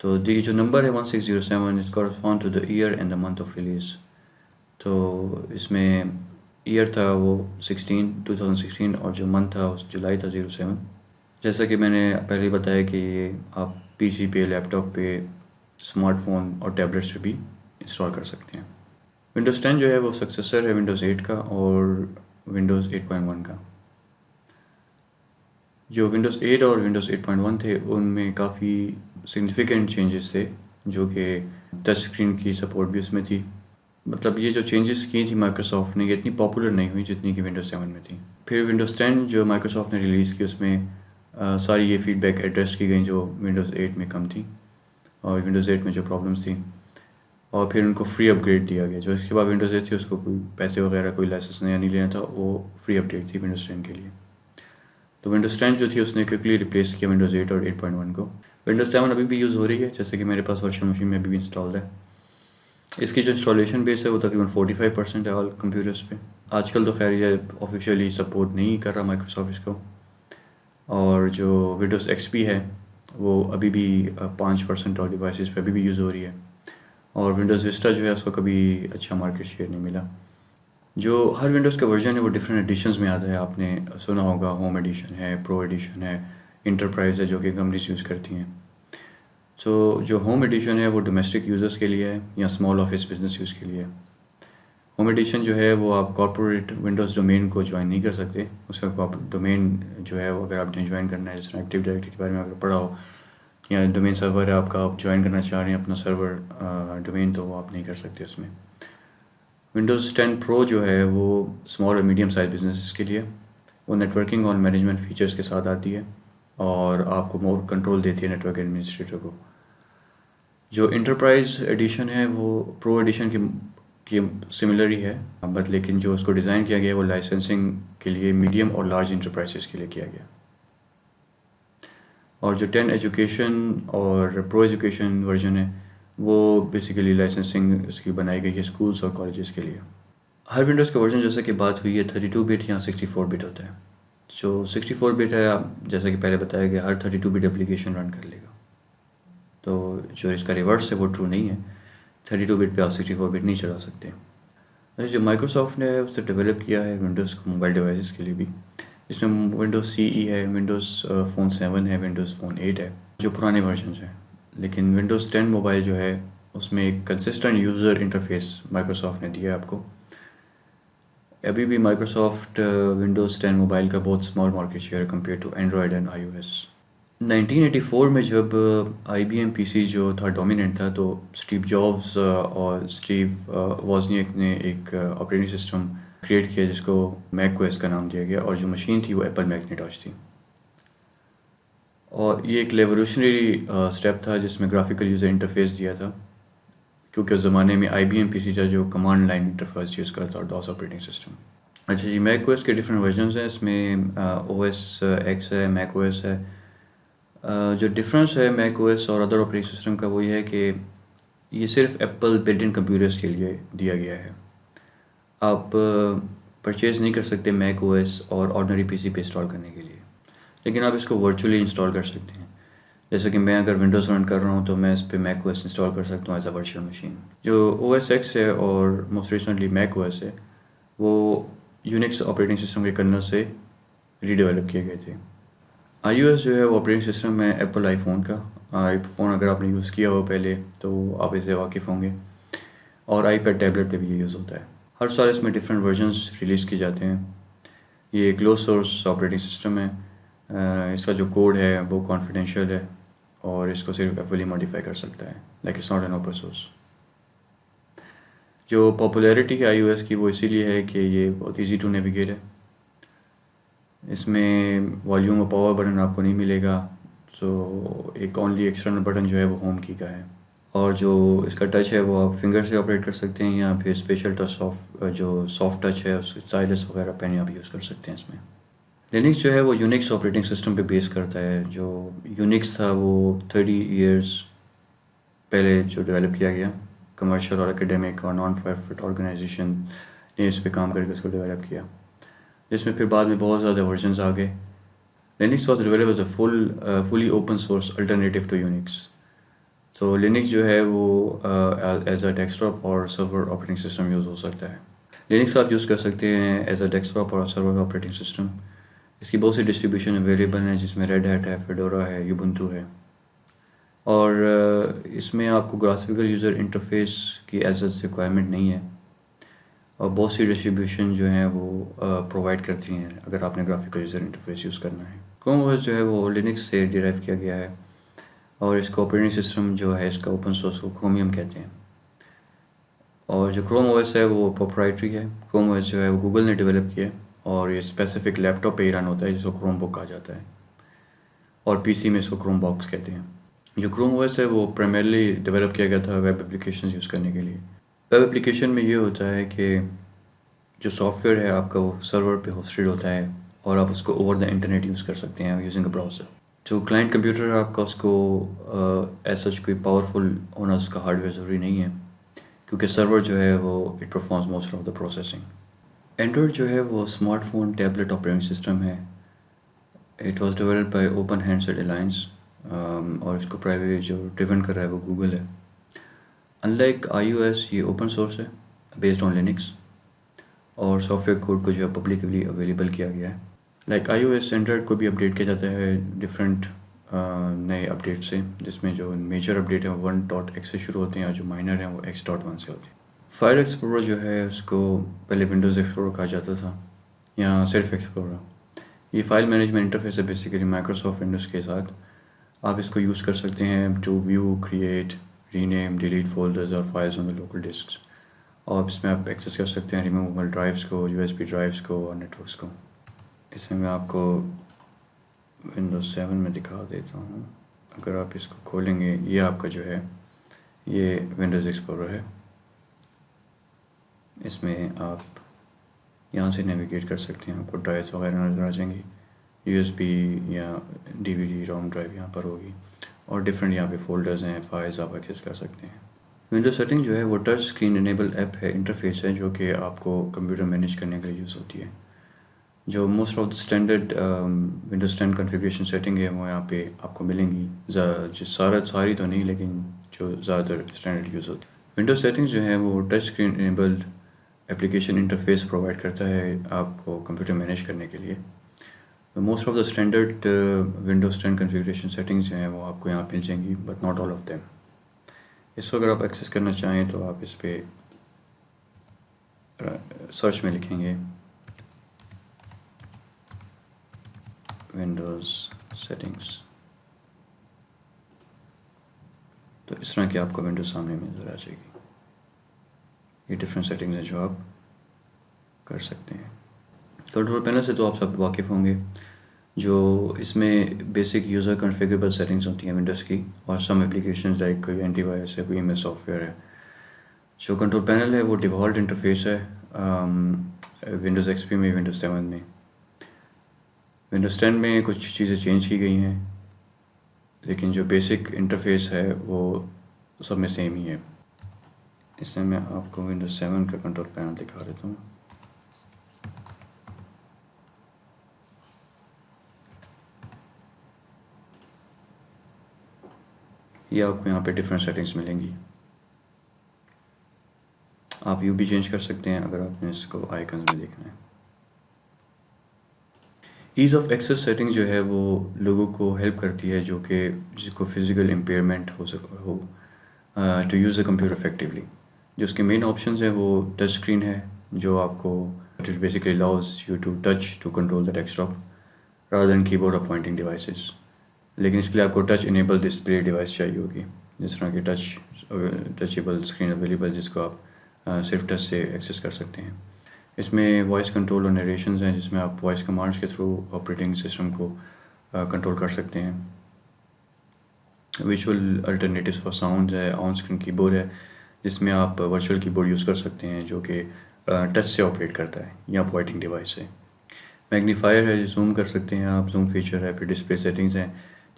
تو یہ جو نمبر ہے 1607 اس correspond to the year and the month of release. تو اس میں ایئر تھا وہ 2016 اور جو منتھ تھا اس جولائی تھا 07. جیسا کہ میں نے پہلے بتایا کہ یہ آپ پی سی پہ، لیپ ٹاپ پہ، اسمارٹ فون اور ٹیبلیٹس پہ بھی انسٹال کر سکتے ہیں. ونڈوز 10 جو ہے وہ سکسیسر ہے ونڈوز 8 کا اور ونڈوز 8.1 کا. جو ونڈوز 8 اور ونڈوز 8.1 تھے ان میں کافی سگنیفیکنٹ چینجز تھے، جو کہ ٹچ اسکرین کی سپورٹ بھی اس میں تھی. مطلب یہ جو چینجز کی تھی مائیکروسافٹ نے، یہ اتنی پاپولر نہیں ہوئی جتنی کہ ونڈوز 7 میں تھی. پھر ونڈوز 10 جو مائیکروسافٹ نے ریلیز کی اس میں ساری یہ فیڈ بیک ایڈریس کی گئیں جو ونڈوز 8 میں کم تھی اور ونڈوز 8 میں جو پرابلمس تھیں. اور پھر ان کو فری اپ گریڈ دیا گیا. جو اس کے بعد ونڈوز 8 تھی اس کو کوئی پیسے وغیرہ کوئی لائسنس نہیں لینا تھا، وہ فری اپ ڈیٹ تھی ونڈوز 10 کے لیے. تو ونڈوز 10 جو تھی اس نے کوئکلی ریپلیس کیا ونڈوز 8 اور 8.1 کو. ونڈوز 7 ابھی بھی یوز ہو رہی ہے، جیسے کہ میرے پاس ورچوئل مشین میں ابھی بھی انسٹالڈ ہے. اس کی جو انسٹالیشن بیس ہے وہ تقریباً 45% ہے آل کمپیوٹرس پہ. آج کل تو خیر یہ آفیشیلی سپورٹ نہیں کر رہا مائیکروسافٹ اس کو. اور جو ونڈوز ایکس پی ہے وہ ابھی بھی 5% آل ڈیوائسز پہ ابھی بھی یوز ہو رہی ہے. اور ونڈوز وسٹا جو ہے اس کو کبھی اچھا مارکیٹ شیئر نہیں ملا. جو ہر ونڈوز کا ورژن ہے وہ ڈفرینٹ ایڈیشنز میں آتا ہے. آپ نے سنا ہوگا ہوم ایڈیشن ہے، پرو ایڈیشن ہے، انٹرپرائز ہے جو کہ کمپنیز یوز کرتی ہیں. تو جو ہوم ایڈیشن ہے وہ ڈومیسٹک یوزرس کے لیے ہے یا اسمال آفس بزنس یوز کے لیے. ہوم ایڈیشن جو ہے وہ آپ کارپوریٹ ونڈوز ڈومین کو جوائن نہیں کر سکتے. اس کا ڈومین جو ہے وہ اگر آپ نے جوائن کرنا ہے، جس طرح ایکٹیو ڈائریکٹری کے بارے میں اگر پڑھا ہو یا ڈومین سرور ہے آپ کا، آپ جوائن کرنا چاہ رہے ہیں اپنا سرور ڈومین، تو وہ آپ نہیں کر سکتے اس میں. ونڈوز 10 پرو جو ہے وہ اسمال اور میڈیم سائز بزنسز کے لیے، وہ نیٹ ورکنگ اور مینجمنٹ فیچرز کے ساتھ آتی ہے اور آپ کو مور کنٹرول دیتی ہے نیٹ ورک ایڈمنسٹریٹر کو. جو انٹرپرائز ایڈیشن ہے وہ پرو ایڈیشن کی سملر ہی ہے، بٹ لیکن جو اس کو ڈیزائن کیا گیا ہے وہ لائسنسنگ کے لیے میڈیم اور لارج انٹرپرائزز کے لیے کیا گیا. اور جو 10 ایجوکیشن اور پرو ایجوکیشن ورژن ہے وہ بیسیکلی لائسنسنگ اس کی بنائی گئی ہے اسکولس اور کالجز کے لیے. ہر ونڈوز کا ورژن جیسا کہ بات ہوئی ہے 32 بٹ یا 64 بٹ ہوتا ہے. جو 64 بٹ ہے، جیسا کہ پہلے بتایا گیا، ہر 32 بٹ اپلیکیشن رن کر لے گا. تو جو اس کا ریورس ہے وہ ٹرو نہیں ہے. 32 بٹ پہ آپ 64 بٹ نہیں چلا سکتے. ویسے جو مائیکروسافٹ نے اس سے ڈیولپ کیا ہے ونڈوز کو موبائل ڈیوائسز کے لیے بھی، اس میں ونڈوز سی ای ہے، ونڈوز فون 7 ہے، ونڈوز فون 8 ہے جو پرانے ورژنز ہیں. لیکن ونڈوز 10 موبائل جو ہے اس میں ایک کنسسٹنٹ یوزر انٹرفیس مائیکروسافٹ نے دیا ہے آپ کو. ابھی بھی مائیکروسافٹ ونڈوز 10 موبائل کا بہت اسمال مارکیٹ شیئر ہے compare to android and I O S. 1984 میں جب آئی بی ایم پی سی جو تھا ڈومیننٹ تھا، تو اسٹیو جابز اور اسٹیو وازنیک نے ایک آپریٹنگ سسٹم کریٹ کیا جس کو میک او ایس کا نام دیا گیا، اور جو مشین تھی وہ ایپل میکنیٹاش تھی. اور یہ ایک ریولیوشنری اسٹیپ تھا جس میں گرافیکل یوزر انٹرفیس دیا تھا، کیونکہ اس زمانے میں آئی بی ایم پی سی تھا جو کمانڈ لائن انٹرفیس یوز کرتا اور ڈاس آپریٹنگ سسٹم. اچھا جی، میک او ایس کے ڈفرینٹ ورژنز ہیں. اس میں او ایس ایکس ہے، میک او ایس ہے. جو ڈفرینس ہے میک او ایس اور ادر آپریٹنگ سسٹم کا وہ یہ ہے کہ یہ صرف ایپل بلٹ ان کمپیوٹرس کے لیے دیا گیا ہے. آپ پرچیز نہیں کر سکتے میک او ایس اور آرڈنری پی سی پہ انسٹال کرنے کے لیے، لیکن آپ اس کو ورچولی انسٹال کر سکتے ہیں. جیسے کہ میں اگر ونڈوز رن کر رہا ہوں تو میں اس پہ میک او ایس انسٹال کر سکتا ہوں ایز اے ورچوئل مشین. جو او ایس ایکس ہے اور most recently make O S ہے وہ یونکس آپریٹنگ سسٹم کے کرنل سے ری ڈیولپ کیے گئے تھے. آئی او ایس جو ہے وہ آپریٹنگ سسٹم ہے ایپل آئی فون کا. آئی فون اگر آپ نے یوز کیا ہو پہلے تو آپ اس سے واقف ہوں گے، اور آئی پیڈ ٹیبلیٹ پہ بھی یہ یوز ہوتا ہے. ہر سال اس میں ڈفرینٹ ورژنس ریلیز کیے جاتے ہیں. یہ کلوز سورس آپریٹنگ سسٹم ہے. اس کا جو کوڈ ہے وہ کانفیڈینشیل ہے اور اس کو صرف ایپل ہی ماڈیفائی کر سکتا ہے، like it's not an open source. جو پاپولیرٹی ہے آئی او ایس کی وہ اسی لیے ہے کہ یہ بہت ایزی ٹو نیویگیٹ ہے. اس میں والیوم اور پاور بٹن آپ کو نہیں ملے گا، سو ایک اونلی ایکسٹرنل بٹن جو ہے وہ ہوم کی کا ہے. اور جو اس کا ٹچ ہے وہ آپ فنگر سے آپریٹ کر سکتے ہیں یا پھر اسپیشل ٹچ جو سافٹ ٹچ ہے اس اسٹائلس وغیرہ پین آپ یوز کر سکتے ہیں اس میں. لینکس جو ہے وہ یونکس آپریٹنگ سسٹم پہ بیس کرتا ہے. جو یونکس تھا وہ 30 ایئرس پہلے جو ڈیولپ کیا گیا، کمرشل اور اکیڈیمک اور نان پروفٹ آرگنائزیشن نے اس پہ کام کر کے اس کو ڈیولپ کیا، جس میں پھر بعد میں بہت زیادہ ورژنز آ گئے. Linux was develop as a fully open source alternative to Unix. تو لینکس جو ہے وہ ایز اے ڈیسک ٹاپ اور سرور آپریٹنگ سسٹم یوز ہو سکتا ہے. لینکس آپ یوز کر سکتے ہیں ایز اے ڈیسک ٹاپ اور سرور آپریٹنگ سسٹم. اس کی بہت سی ڈسٹریبیوشن اویلیبل ہیں جس میں ریڈ ہیٹ ہے، فیڈورا ہے، یوبنٹو ہے. اور اس میں آپ کو گرافیکل یوزر انٹرفیس کی ایز اے ریکوائرمنٹ نہیں ہے، اور بہت سی ڈسٹریبیوشن جو ہیں وہ پرووائڈ کرتی ہیں اگر آپ نے گرافیکل یوزر انٹرفیس یوز کرنا ہے. کروم او ایس جو ہے وہ لینکس سے ڈیرائیو کیا گیا ہے، اور اس کا آپریٹنگ سسٹم جو ہے اس کا اوپن سورس کو کرومیم کہتے ہیں. اور جو کروم او ایس ہے وہ پروپرائٹری ہے. کروم او ایس جو ہے وہ گوگل نے ڈیولپ کیا ہے، اور یہ اسپیسیفک لیپ ٹاپ پہ ہی رن ہوتا ہے جس کو کروم بک کہا جاتا ہے، اور پی سی میں اس کو کروم باکس کہتے ہیں. جو کروم او ایس ہے وہ پرائمرلی ڈیولپ کیا گیا تھا ویب اپلیکیشنز یوز کرنے کے لیے. ویب اپلیکیشن میں یہ ہوتا ہے کہ جو سافٹ ویئر ہے آپ کا وہ سرور پہ ہوسٹڈ ہوتا ہے، اور آپ اس کو اوور دا انٹرنیٹ یوز کر سکتے ہیں یوزنگ اے براؤزر. جو کلائنٹ کمپیوٹر ہے آپ کا، اس کو ایز سچ کوئی پاورفل ہونا اس کا ہارڈ ویئر ضروری نہیں ہے، کیونکہ سرور جو ہے وہ it performs most of the processing. Android جو ہے وہ smart phone tablet operating system ہے. It was develop by open handset alliance, اور اس کو پرائیویٹ جو ڈریون کر رہا ہے وہ گوگل ہے. In like I O S یہ اوپن سورس ہے بیسڈ آن لینکس، اور سافٹ ویئر کوڈ کو جو ہے پبلکلی اویلیبل کیا گیا ہے. Like I O S Android کو بھی اپڈیٹ کیا جاتا ہے ڈفرینٹ نئے اپڈیٹ سے، جس میں جو میجر اپڈیٹ ہیں وہ 1.x سے شروع ہوتے ہیں، اور جو مائنر ہیں وہ x.1 سے ہوتے ہیں. فائل ایکسپلورر جو ہے اس کو پہلے ونڈوز ایکسپلورر کہا جاتا تھا، یا صرف ایکسپلورر. یہ فائل مینجمنٹ انٹرفیس ہے بیسیکلی مائکروسافٹ ونڈوز کے ساتھ. آپ اس کو یوز کر سکتے ہیں to view, create, rename, delete folders اور files on the local disks. اور اس میں آپ ایکسیس کر سکتے ہیں ریموویبل ڈرائیوز کو، یو ایس بی ڈرائیوز کو، اور نیٹ ورکس کو. اس میں آپ کو ونڈوز 7 میں دکھا دیتا ہوں. اگر آپ اس کو کھولیں گے، یہ آپ کا جو ہے یہ ونڈوز ایکسپلورر ہے. اس میں آپ یہاں سے نیویگیٹ کر سکتے ہیں. آپ کو ڈرائیوز وغیرہ نظر آ جائیں گی، یو ایس بی یا ڈی وی ڈی روم ڈرائیو یہاں پر ہوگی، اور ڈفرینٹ یہاں پہ فولڈرز ہیں، فائلز آپ ایکسیس کر سکتے ہیں. ونڈوز سیٹنگ جو ہے وہ ٹچ اسکرین انیبل ایپ ہے، انٹرفیس ہے جو کہ آپ کو کمپیوٹر مینیج کرنے کے لیے یوز ہوتی ہے. جو most of the standard Windows 10 configuration setting ہے وہ یہاں پہ آپ کو ملیں گی. ساری تو نہیں، لیکن جو زیادہ تر اسٹینڈرڈ یوز ہوتی ہے. ونڈوز سیٹنگ جو ہے وہ touch screen enabled application interface provide کرتا ہے آپ کو کمپیوٹر مینیج کرنے کے لیے. Most of the standard Windows 10 configuration settings جو ہیں وہ آپ کو یہاں مل جائیں گی، but not all of them. اس کو اگر آپ ایکسیس کرنا چاہیں تو آپ اس پہ سرچ میں لکھیں گے ونڈوز سیٹنگس، تو اس طرح کی آپ کو ونڈوز سامنے میں نظر آ جائے گی. یہ ڈفرینٹ سیٹنگز ہیں جو آپ کر سکتے ہیں. کنٹرول پینل سے تو آپ سب واقف ہوں گے. جو اس میں بیسک یوزر کنفیگریبل سیٹنگز ہوتی ہیں ونڈوز کی، اور سم اپلیکیشنز لائک کوئی اینٹی وائرس ہے، کوئی ایم ایس سافٹ ویئر ہے. جو کنٹرول پینل ہے وہ ڈیفالٹ انٹرفیس ہے ونڈوز ایکس پی میں، ونڈوز 7 میں. ونڈوز 10 میں کچھ چیزیں چینج کی گئی ہیں، لیکن جو بیسک انٹرفیس ہے وہ سب میں سیم ہی ہے. اس میں میں آپ کو ونڈوز 7 کا کنٹرول پینل دکھا دیتا ہوں. یہ آپ کو یہاں پہ ڈفرینٹ سیٹنگز ملیں گی. آپ ویو بھی چینج کر سکتے ہیں اگر آپ نے اس کو آئیکنز میں دیکھنا ہے. ایز آف ایکسیس سیٹنگ جو ہے وہ لوگوں کو ہیلپ کرتی ہے جو کہ جس کو فزیکل امپیئرمنٹ ہو to use a computer effectively. جو اس کے مین آپشنز ہیں وہ ٹچ اسکرین ہے، جو آپ کو basically allows you to touch to control the desktop rather than keyboard اور پوائنٹنگ ڈیوائسز. لیکن اس کے لیے آپ کو ٹچ انیبل ڈسپلے ڈیوائس چاہیے ہوگی، جس طرح کی ٹچیبل اسکرین اویلیبل جس کو آپ صرف ٹچ سے ایکسیس کر سکتے ہیں. اس میں وائس کنٹرول اور نریشنز ہیں، جس میں آپ وائس کمانڈس کے تھرو آپریٹنگ سسٹم کو کنٹرول کر سکتے ہیں. ویژول الٹرنیٹیوز فار ساؤنڈ ہے. آن اسکرین کی بورڈ ہے جس میں آپ ورچوئل کی بورڈ یوز کر سکتے ہیں جو کہ ٹچ سے آپریٹ کرتا ہے یا پوائنٹنگ ڈیوائس سے. میگنیفائر ہے، زوم کر سکتے ہیں آپ، زوم فیچر ہے. پھر ڈسپلے سیٹنگز ہیں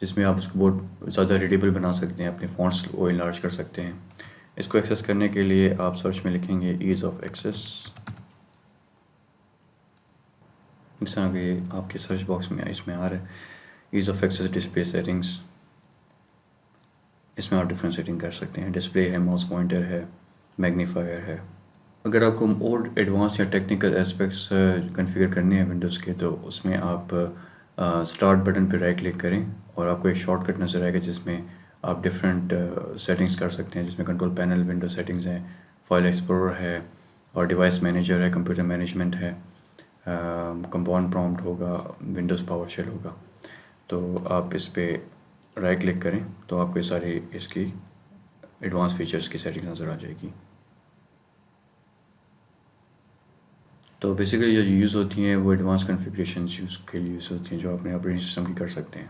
جس میں آپ اس کو بہت زیادہ ریڈیبل بنا سکتے ہیں، اپنے فونٹس کو انلارج کر سکتے ہیں. اس کو ایکسیس کرنے کے لیے آپ سرچ میں لکھیں گے ایز آف ایکسیس. اس طرح کہ آپ کے سرچ باکس میں اس میں آ رہا ہے ease of access display settings. اس میں آپ ڈفرینٹ سیٹنگ کر سکتے ہیں. ڈسپلے ہے، ماؤس پوائنٹر ہے، میگنیفائر ہے. اگر آپ کو اور ایڈوانس یا ٹیکنیکل اسپیکٹس کنفیگر کرنے ہیں ونڈوز کے، تو اس میں آپ اسٹارٹ بٹن پہ رائٹ کلک کریں اور آپ کو ایک شارٹ کٹ نظر آئے گا جس میں آپ ڈفرینٹ سیٹنگز کر سکتے ہیں، جس میں کنٹرول پینل، ونڈو سیٹنگز ہیں، فائل ایکسپلورر ہے اور ڈیوائس مینیجر ہے، کمپیوٹر مینجمنٹ ہے، کمپاؤنڈ پرومپٹ ہوگا، ونڈوز پاور شیل ہوگا. تو آپ اس پہ رائٹ کلک کریں تو آپ کو یہ ساری اس کی ایڈوانس فیچرز کی سیٹنگ نظر آ جائے گی. تو بیسیکلی جو یوز ہوتی ہیں وہ ایڈوانس کنفیگریشنز یوز کے لیے یوز ہوتی ہیں جو آپ نے آپریٹنگ سسٹم کی کر سکتے ہیں.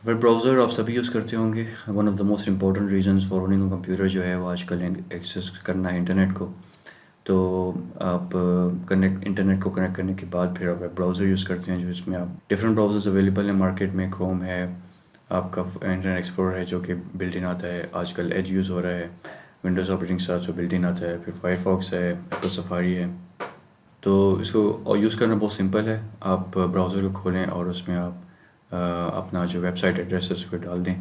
ویب براؤزر آپ سبھی یوز کرتے ہوں گے. One of the most important reasons for running computer جو ہے وہ آج کل ایکسیس کرنا ہے انٹرنیٹ کو. تو آپ انٹرنیٹ کو کنیکٹ کرنے کے بعد پھر آپ ویب براؤزر یوز کرتے ہیں، جو اس میں آپ ڈفرینٹ براؤزرز اویلیبل ہیں مارکیٹ میں. کروم ہے، آپ کا انٹرنیٹ ایکسپلورر ہے جو کہ بلٹ ان آتا ہے. آج کل ایج یوز ہو رہا ہے، ونڈوز آپریٹنگ ساتھ جو بلٹ ان آتا ہے. پھر فائر فاکس ہے، ایپل سفاری ہے. تو اس کو یوز کرنا بہت سمپل ہے. آپ براؤزر کو کھولیں اور اس میں آپ اپنا جو ویب سائٹ ایڈریس ہے اس کو ڈال دیں.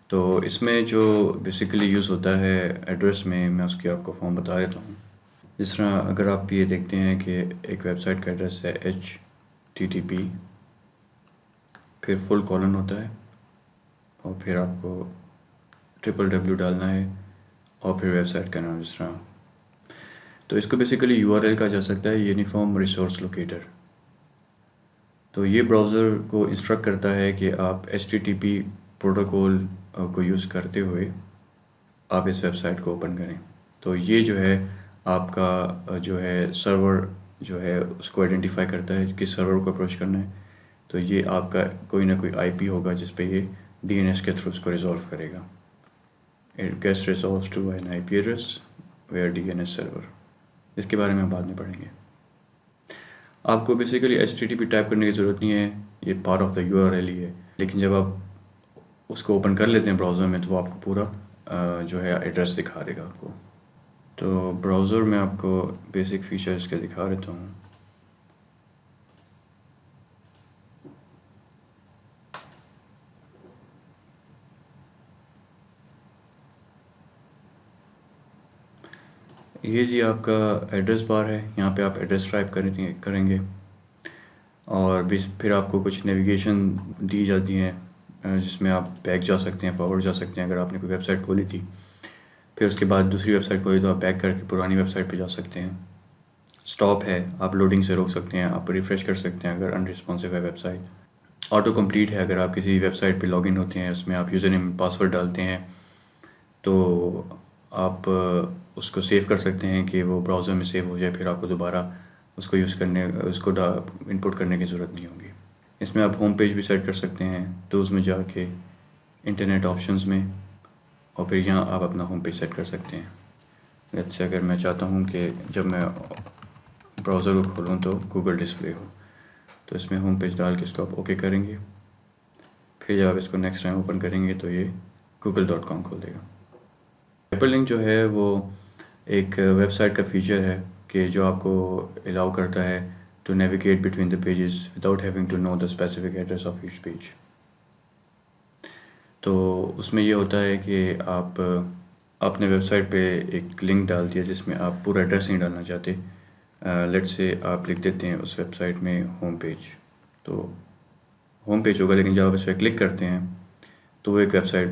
تو اس میں جو بیسیکلی یوز ہوتا ہے ایڈریس میں اس کی آپ کو فارم بتا دیتا ہوں. جس طرح اگر آپ یہ دیکھتے ہیں کہ ایک ویب سائٹ کا ایڈریس ہے HTTP، پھر فل کالن ہوتا ہے اور پھر آپ کو www ڈالنا ہے اور پھر ویب سائٹ کا نام. جس طرح تو اس کو بیسیکلی URL کہا جا سکتا ہے، یونیفارم ریسورس لوکیٹر. تو یہ براؤزر کو انسٹرکٹ کرتا ہے کہ آپ HTTP پروٹوکول کو یوز کرتے ہوئے آپ اس ویب سائٹ کو اوپن کریں. تو یہ جو ہے آپ کا جو ہے سرور جو ہے اس کو آئیڈینٹیفائی کرتا ہے کہ سرور کو اپروچ کرنا ہے. تو یہ آپ کا کوئی نہ کوئی IP ہوگا جس پہ یہ DNS کے تھرو اس کو ریزولو کرے گا. It gets resolved to an IP address where DNS server. اس کے بارے میں بعد میں پڑھیں گے. آپ کو بیسیکلی HTTP ٹائپ کرنے کی ضرورت نہیں ہے، یہ پارٹ آف دا URL ہی ہے. لیکن جب آپ اس کو اوپن کر لیتے ہیں براؤزر میں تو وہ آپ کو پورا جو ہے ایڈریس دکھا دے گا آپ کو. تو براؤزر میں آپ کو بیسک فیچرز کے دکھا دیتا ہوں. یہ جی آپ کا ایڈریس بار ہے، یہاں پہ آپ ایڈریس ٹائپ کریں گے اور پھر آپ کو کچھ نیویگیشن دی جاتی ہیں جس میں آپ بیک جا سکتے ہیں، فارورڈ جا سکتے ہیں. اگر آپ نے کوئی ویب سائٹ کھولی تھی پھر اس کے بعد دوسری ویب سائٹ کھولی تو آپ بیک کر کے پرانی ویب سائٹ پہ جا سکتے ہیں. اسٹاپ ہے، آپ لوڈنگ سے روک سکتے ہیں، آپ ریفریش کر سکتے ہیں اگر ان رسپانسو ہے ویب سائٹ. آٹو کمپلیٹ ہے، اگر آپ کسی ویب سائٹ پہ لاگ ان ہوتے ہیں اس میں آپ یوزر نیم پاسورڈ ڈالتے ہیں تو آپ اس کو سیو کر سکتے ہیں کہ وہ براؤزر میں سیو ہو جائے، پھر آپ کو دوبارہ اس کو انپٹ کرنے کی ضرورت نہیں ہوگی. اس میں آپ ہوم پیج بھی سیٹ کر سکتے ہیں، تو اس میں جا کے انٹرنیٹ آپشنز میں اور پھر یہاں آپ اپنا ہوم پیج سیٹ کر سکتے ہیں. جیسے اگر میں چاہتا ہوں کہ جب میں براؤزر کو کھولوں تو گوگل ڈسپلے ہو، تو اس میں ہوم پیج ڈال کے اس کو آپ اوکے کریں گے. پھر جب آپ اس کو نیکسٹ ٹائم اوپن کریں گے تو یہ google.com کھول دے گا. ہائپر لنک جو ہے وہ ایک ویب سائٹ کا فیچر ہے کہ جو آپ کو الاؤ کرتا ہے to navigate between the pages without having to know the specific address of each page. تو اس میں یہ ہوتا ہے کہ آپ اپنے ویب سائٹ پہ ایک لنک ڈال دیا جس میں آپ پورا ایڈریس نہیں ڈالنا چاہتے. لیٹ سے آپ لکھ دیتے ہیں اس ویب سائٹ میں ہوم پیج، تو ہوم پیج ہوگا، لیکن جب آپ اس پہ کلک کرتے ہیں تو وہ ایک ویب سائٹ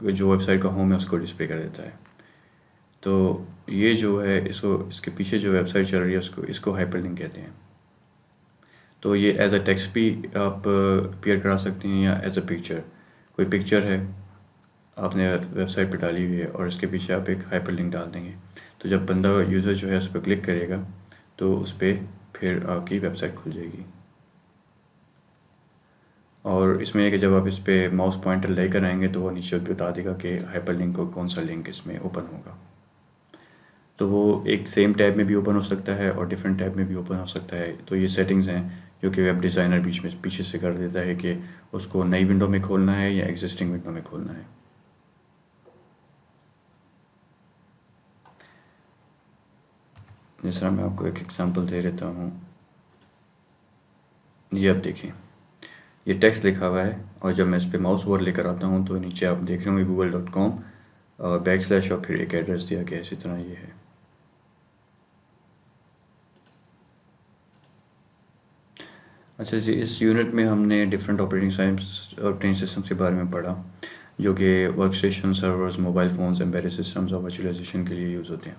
جو ویب سائٹ کا ہوم ہے اس کو ڈسپلے کر دیتا ہے. تو یہ جو ہے اس کے پیچھے جو ویب سائٹ چل رہی ہے اس کو ہائپر لنک کہتے ہیں. تو یہ ایز اے ٹیکسٹ بھی آپ اپیئر کرا سکتے ہیں یا ایز اے پکچر. کوئی پکچر ہے آپ نے ویب سائٹ پہ ڈالی ہوئی ہے اور اس کے پیچھے آپ ایک ہائپر لنک ڈال دیں گے، تو جب بندہ یوزر جو ہے اس پہ کلک کرے گا تو اس پہ پھر آپ کی ویب سائٹ کھل جائے گی. اور اس میں یہ کہ جب آپ اس پہ ماؤس پوائنٹر لے کر آئیں گے تو وہ نیچے بتا دے گا کہ ہائپر لنک کو کون سا لنک اس میں اوپن ہوگا. تو وہ ایک سیم ٹیب میں بھی اوپن ہو سکتا ہے اور ڈفرینٹ ٹیب میں بھی اوپن ہو سکتا ہے. تو یہ سیٹنگز ہیں جو کہ ویب ڈیزائنر پیچھے سے کر دیتا ہے کہ اس کو نئی ونڈو میں کھولنا ہے یا ایگزسٹنگ ونڈو میں کھولنا ہے. جس طرح میں آپ کو ایک ایگزامپل دے دیتا ہوں. یہ آپ دیکھیں، یہ ٹیکسٹ لکھا ہوا ہے، اور جب میں اس پہ ماؤس اوور لے کر آتا ہوں تو نیچے آپ دیکھ رہے ہوں گے google.com اور / اور پھر ایک ایڈریس دیا گیا، اسی طرح یہ ہے۔ اچھا جی، اس یونٹ میں ہم نے ڈفرینٹ آپریٹنگ سسٹمس کے بارے میں پڑھا، جو کہ work station, servers, mobile phones, embedded systems اور ورچوئلائزیشن کے لیے یوز ہوتے ہیں۔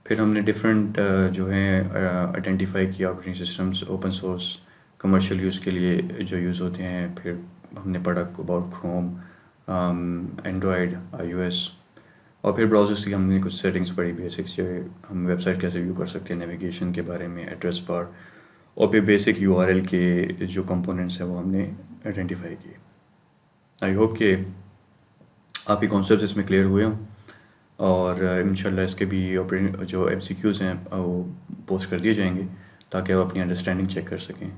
پھر ہم نے ڈفرینٹ جو ہیں آئیڈینٹیفائی کیا operating systems, open source, commercial use کے لیے جو یوز ہوتے ہیں۔ پھر ہم نے پڑھا اباؤٹ کروم، اینڈرائڈ، iOS، اور پھر براؤزرس کی ہم نے کچھ سیٹنگس پڑھی، بیسکس، جو ہم ویب سائٹ کیسے ویو کر سکتے ہیں، نیویگیشن کے بارے میں، ایڈریس بار، اور پھر بیسک URL کے جو کمپوننٹس ہیں وہ ہم نے آئیڈینٹیفائی کیے۔ آئی ہوپ کہ آپ کے کانسیپٹس اس میں کلیئر ہوئے ہوں، اور انشاءاللہ اس کے بھی جو MCQs ہیں وہ پوسٹ کر دیے جائیں گے تاکہ آپ اپنی انڈرسٹینڈنگ چیک کر سکیں،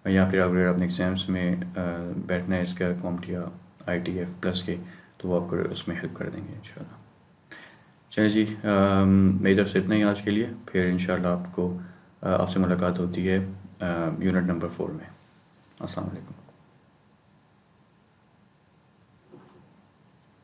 یا پھر اگر اپنے ایگزامس میں بیٹھنا ہے اس کا COMPTIA ITF+ کے، تو وہ آپ کو اس میں ہیلپ کر دیں گے انشاءاللہ۔ چلیں جی، میری طرف سے اتنا ہی آج کے لیے، پھر انشاءاللہ آپ سے ملاقات ہوتی ہے یونٹ نمبر 4 میں۔ السلام علیکم۔